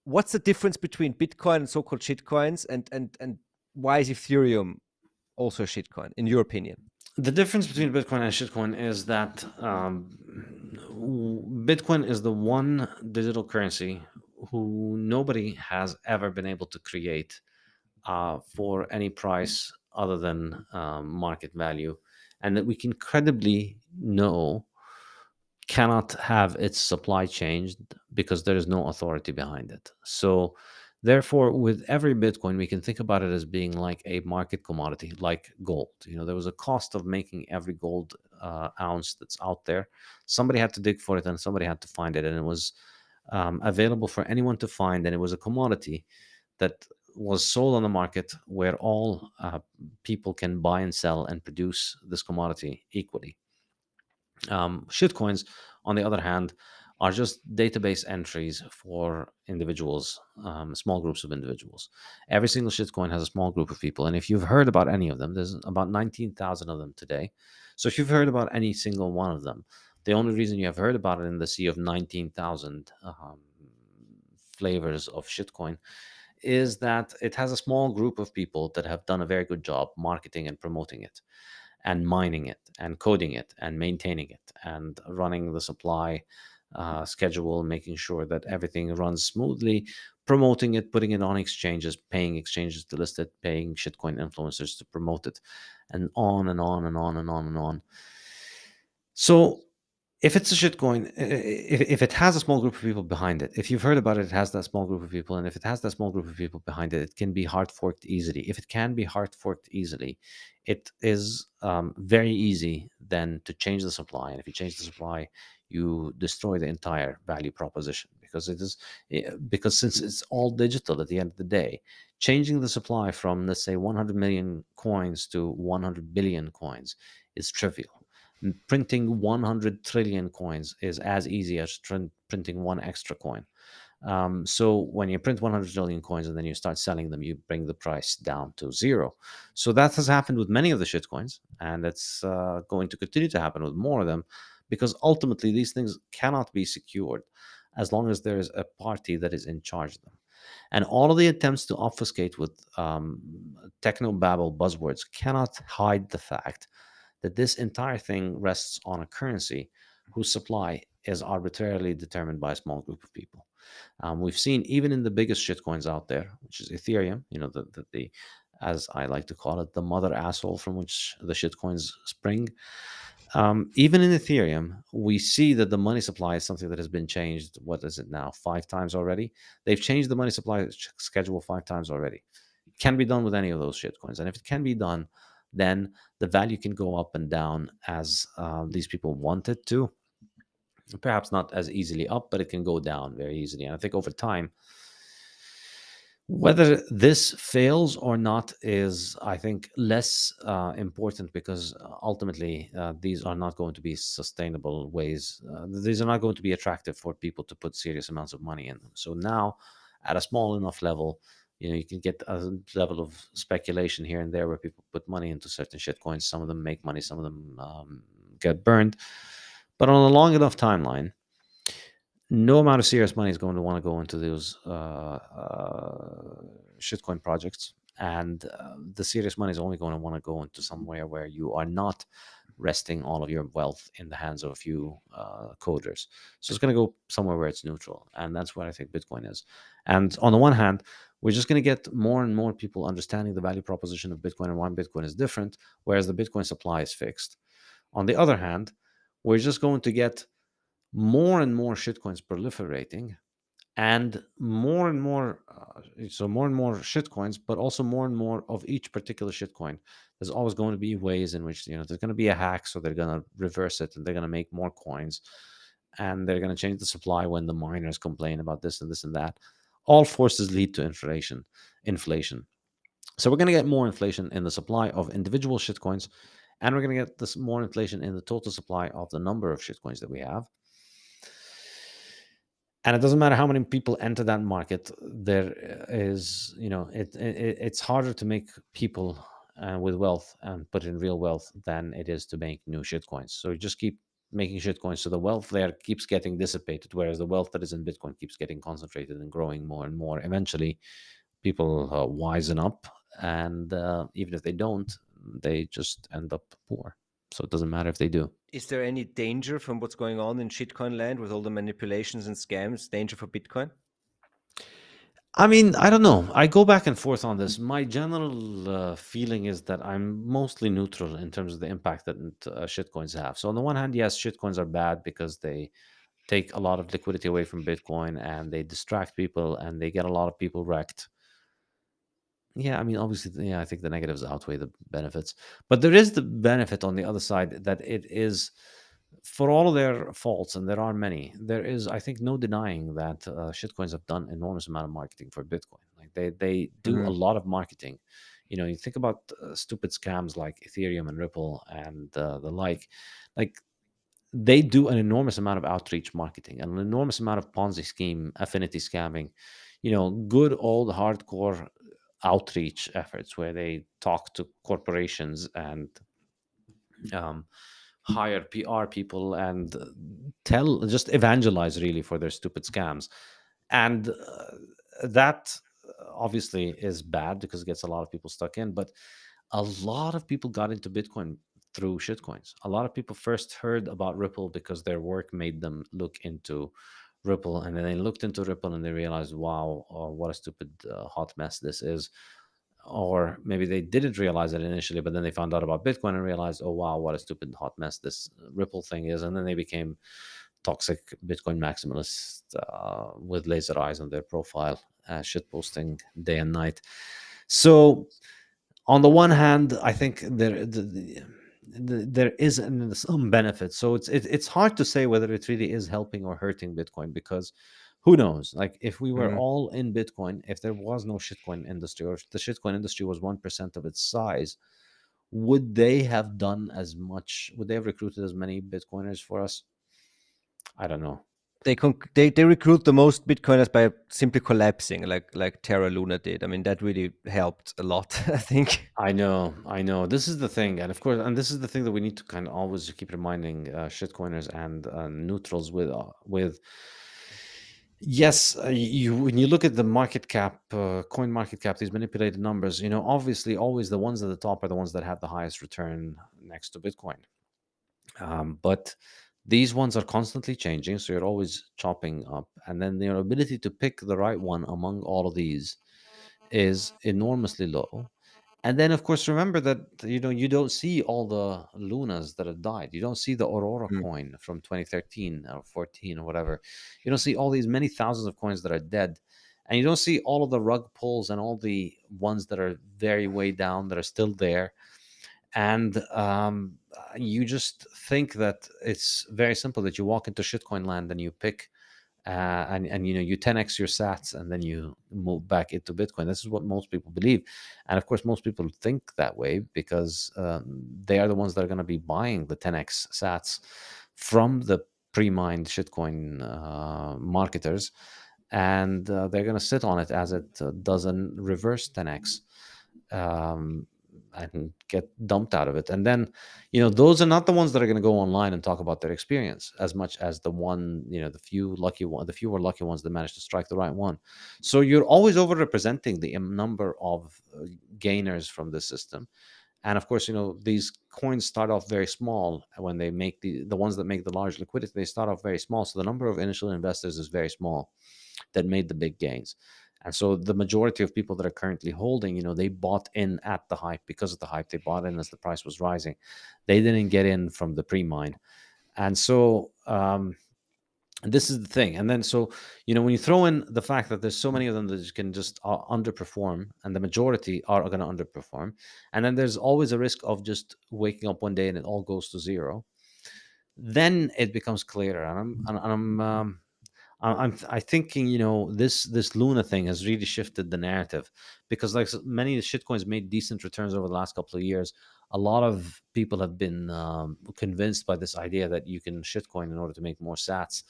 what's the difference between Bitcoin and so-called shitcoins, and why is Ethereum also a shitcoin, in your opinion? The difference between Bitcoin and shitcoin is that Bitcoin is the one digital currency who nobody has ever been able to create for any price other than market value, and that we can credibly know cannot have its supply changed because there is no authority behind it. So, therefore, with every Bitcoin, we can think about it as being like a market commodity, like gold. There was a cost of making every gold ounce that's out there. Somebody had to dig for it and somebody had to find it, and it was available for anyone to find, and it was a commodity that was sold on the market where all people can buy and sell and produce this commodity equally. Shitcoins, on the other hand, are just database entries for individuals, small groups of individuals. Every single shitcoin has a small group of people. And if you've heard about any of them, there's about 19,000 of them today. So if you've heard about any single one of them, the only reason you have heard about it in the sea of 19,000 flavors of shitcoin is that it has a small group of people that have done a very good job marketing and promoting it and mining it and coding it and maintaining it and running the supply schedule, making sure that everything runs smoothly, promoting it, putting it on exchanges, paying exchanges to list it, paying shitcoin influencers to promote it, and on and on and on and on and on. So if it's a shitcoin, if it has a small group of people behind it, if you've heard about it, it has that small group of people, and if it has that small group of people behind it, it can be hard forked easily. If it can be hard forked easily, it is very easy then to change the supply. And if you change the supply, you destroy the entire value proposition because because since it's all digital at the end of the day, changing the supply from, let's say, 100 million coins to 100 billion coins is trivial. Printing 100 trillion coins is as easy as printing one extra coin. So when you print 100 trillion coins and then you start selling them, you bring the price down to zero. So that has happened with many of the shit coins, and it's going to continue to happen with more of them because ultimately these things cannot be secured as long as there is a party that is in charge of them. And all of the attempts to obfuscate with techno babble buzzwords cannot hide the fact that this entire thing rests on a currency whose supply is arbitrarily determined by a small group of people. We've seen even in the biggest shitcoins out there, which is Ethereum, the as I like to call it, the mother asshole from which the shitcoins spring. Even in Ethereum, we see that the money supply is something that has been changed. What is it now? 5 times already? They've changed the money supply schedule 5 times already. It can be done with any of those shitcoins. And if it can be done, then the value can go up and down as these people want it to. Perhaps not as easily up, but it can go down very easily. And I think over time, whether this fails or not is, I think, less important because ultimately these are not going to be sustainable ways. These are not going to be attractive for people to put serious amounts of money in them. So now, at a small enough level, you can get a level of speculation here and there where people put money into certain shit coins. Some of them make money, some of them get burned. But on a long enough timeline, no amount of serious money is going to want to go into those shitcoin projects, and the serious money is only going to want to go into somewhere where you are not resting all of your wealth in the hands of a few coders. So it's going to go somewhere where it's neutral, and that's what I think Bitcoin is. And on the one hand, we're just going to get more and more people understanding the value proposition of Bitcoin and why Bitcoin is different, whereas the Bitcoin supply is fixed. On the other hand, we're just going to get more and more shitcoins proliferating and more so more and more shitcoins, but also more and more of each particular shitcoin. There's always going to be ways in which there's going to be a hack, so they're going to reverse it and they're going to make more coins, and they're going to change the supply when the miners complain about this and this and that. All forces lead to inflation. So we're going to get more inflation in the supply of individual shitcoins, and we're going to get this more inflation in the total supply of the number of shitcoins that we have. And it doesn't matter how many people enter that market. There is, it's harder to make people with wealth and put in real wealth than it is to make new shitcoins. So you just keep making shitcoins, so the wealth there keeps getting dissipated, whereas the wealth that is in Bitcoin keeps getting concentrated and growing more and more. Eventually, people wisen up, and even if they don't, they just end up poor. So it doesn't matter if they do. Is there any danger from what's going on in shitcoin land with all the manipulations and scams? Danger for Bitcoin? I mean, I don't know. I go back and forth on this. My general feeling is that I'm mostly neutral in terms of the impact that shitcoins have. So, on the one hand, yes, shitcoins are bad because they take a lot of liquidity away from Bitcoin and they distract people and they get a lot of people wrecked. Yeah, I mean, obviously, yeah, I think the negatives outweigh the benefits. But there is the benefit on the other side that it is, for all of their faults, and there are many, there is, I think, no denying that shitcoins have done enormous amount of marketing for Bitcoin. Like they do a Hmm. lot of marketing. You think about stupid scams like Ethereum and Ripple and the like they do an enormous amount of outreach marketing and an enormous amount of Ponzi scheme, affinity scamming, good old hardcore outreach efforts where they talk to corporations and um, hire PR people and just evangelize really for their stupid scams. And that obviously is bad because it gets a lot of people stuck in. But a lot of people got into Bitcoin through shitcoins. A lot of people first heard about Ripple because their work made them look into Ripple, and then they looked into Ripple and they realized, wow, what a stupid hot mess this is. Or maybe they didn't realize it initially, but then they found out about Bitcoin and realized, oh wow, what a stupid hot mess this Ripple thing is, and then they became toxic Bitcoin maximalists with laser eyes on their profile, shit posting day and night. So on the one hand, I think there is some benefit. So it's hard to say whether it really is helping or hurting Bitcoin because who knows? Like if we were Hmm. all in Bitcoin, if there was no shitcoin industry or if the shitcoin industry was 1% of its size, would they have done as much? Would they have recruited as many Bitcoiners for us? I don't know. They recruit the most Bitcoiners by simply collapsing, like Terra Luna did. I mean, that really helped a lot. I think. I know. This is the thing, and of course, and this is the thing that we need to kind of always keep reminding shitcoiners and neutrals with. Yes, you when you look at the market cap, coin market cap, these manipulated numbers, obviously, always the ones at the top are the ones that have the highest return next to Bitcoin. But these ones are constantly changing, so you're always chopping up, and then your ability to pick the right one among all of these is enormously low. And then, of course, remember that you don't see all the Lunas that have died. You don't see the Aurora Mm. coin from 2013 or 14 or whatever. You don't see all these many thousands of coins that are dead, and you don't see all of the rug pulls and all the ones that are very way down that are still there. And you just think that it's very simple that you walk into shitcoin land and you pick and you 10x your sats and then you move back into Bitcoin. This is what most people believe, and of course most people think that way because they are the ones that are going to be buying the 10x sats from the pre-mined shitcoin marketers, and they're going to sit on it as it doesn't reverse 10x um, and get dumped out of it. And then, those are not the ones that are going to go online and talk about their experience as much as the fewer lucky ones that manage to strike the right one. So you're always overrepresenting the number of gainers from the system. And of course, these coins start off very small when they make the ones that make the large liquidity, they start off very small. So the number of initial investors is very small that made the big gains. And so the majority of people that are currently holding, they bought in at the hype because of the hype. They bought in as the price was rising. They didn't get in from the pre-mine. And so this is the thing. And then so, when you throw in the fact that there's so many of them that can just underperform, and the majority are going to underperform, and then there's always a risk of just waking up one day and it all goes to zero, then it becomes clearer. I thinking, this Luna thing has really shifted the narrative because like many shitcoins made decent returns over the last couple of years. A lot of people have been convinced by this idea that you can shitcoin in order to make more sats.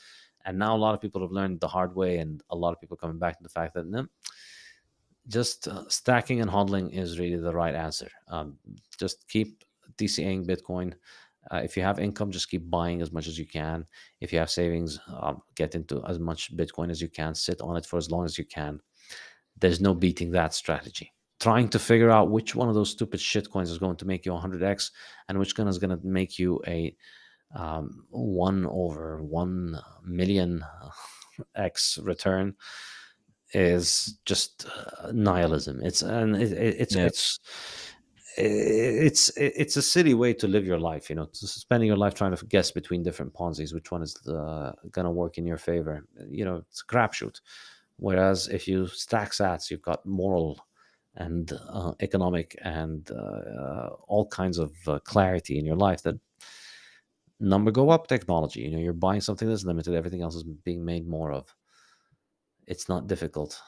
And now a lot of people have learned the hard way, and a lot of people coming back to the fact that no, just stacking and hodling is really the right answer. Just keep DCAing Bitcoin. If you have income, just keep buying as much as you can. If you have savings, get into as much Bitcoin as you can. Sit on it for as long as you can. There's no beating that strategy. Trying to figure out which one of those stupid shit coins is going to make you 100x and which one is going to make you a 1/1 million x return is just nihilism. It's and Yeah. it's a silly way to live your life. Spending your life trying to guess between different Ponzi's, which one is gonna work in your favor. It's a crapshoot. Whereas if you stack Sats, you've got moral and economic and all kinds of clarity in your life that number go up technology. You're buying something that's limited, everything else is being made more of. It's not difficult.